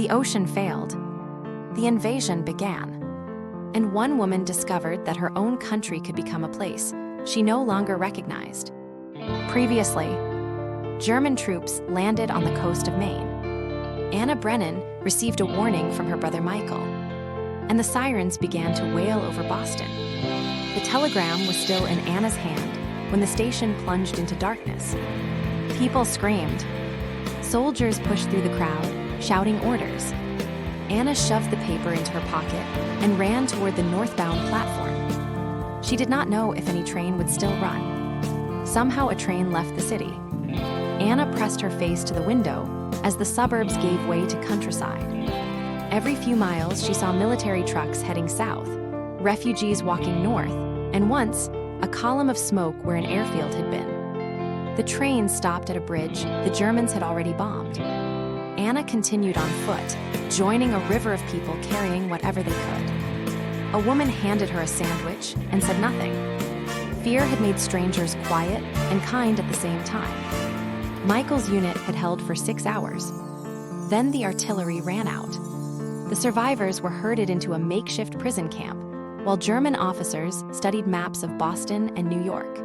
The ocean failed. The invasion began. And one woman discovered that her own country could become a place she no longer recognized. Previously, German troops landed on the coast of Maine. Anna Brennan received a warning from her brother Michael, and the sirens began to wail over Boston. The telegram was still in Anna's hand when the station plunged into darkness. People screamed. Soldiers pushed through the crowd, shouting orders. Anna shoved the paper into her pocket and ran toward the northbound platform. She did not know if any train would still run. Somehow a train left the city. Anna pressed her face to the window as the suburbs gave way to countryside. Every few miles she saw military trucks heading south, refugees walking north, and once, a column of smoke where an airfield had been. The train stopped at a bridge the Germans had already bombed. Anna continued on foot, joining a river of people carrying whatever they could. A woman handed her a sandwich and said nothing. Fear had made strangers quiet and kind at the same time. Michael's unit had held for 6 hours. Then the artillery ran out. The survivors were herded into a makeshift prison camp, while German officers studied maps of Boston and New York.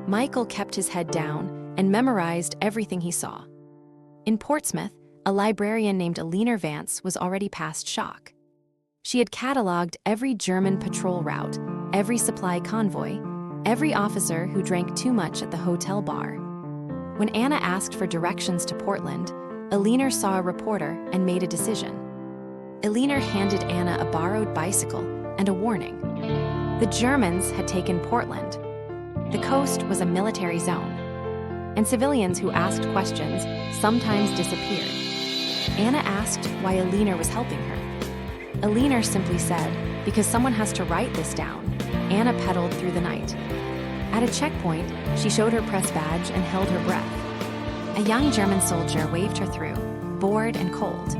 Michael kept his head down and memorized everything he saw. In Portsmouth, a librarian named Alina Vance was already past shock. She had cataloged every German patrol route, every supply convoy, every officer who drank too much at the hotel bar. When Anna asked for directions to Portland, Alina saw a reporter and made a decision. Alina handed Anna a borrowed bicycle and a warning. The Germans had taken Portland. The coast was a military zone, and civilians who asked questions sometimes disappeared. Anna asked why Alina was helping her. Alina simply said, "Because someone has to write this down." Anna pedaled through the night. At a checkpoint, she showed her press badge and held her breath. A young German soldier waved her through, bored and cold.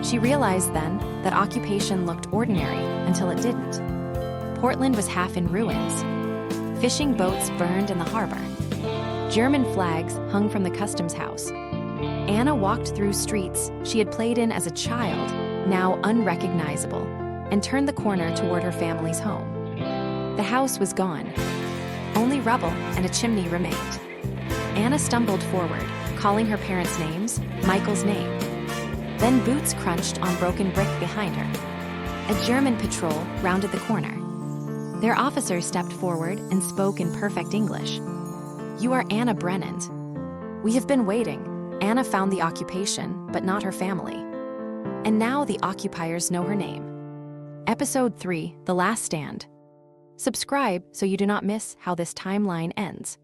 She realized then that occupation looked ordinary until it didn't. Portland was half in ruins. Fishing boats burned in the harbor. German flags hung from the customs house. Anna walked through streets she had played in as a child, now unrecognizable, and turned the corner toward her family's home. The house was gone. Only rubble and a chimney remained. Anna stumbled forward, calling her parents' names, Michael's name. Then boots crunched on broken brick behind her. A German patrol rounded the corner. Their officer stepped forward and spoke in perfect English. "You are Anna Brennan. We have been waiting." Anna found the occupation, but not her family. And now the occupiers know her name. Episode 3, The Last Stand. Subscribe so you do not miss how this timeline ends.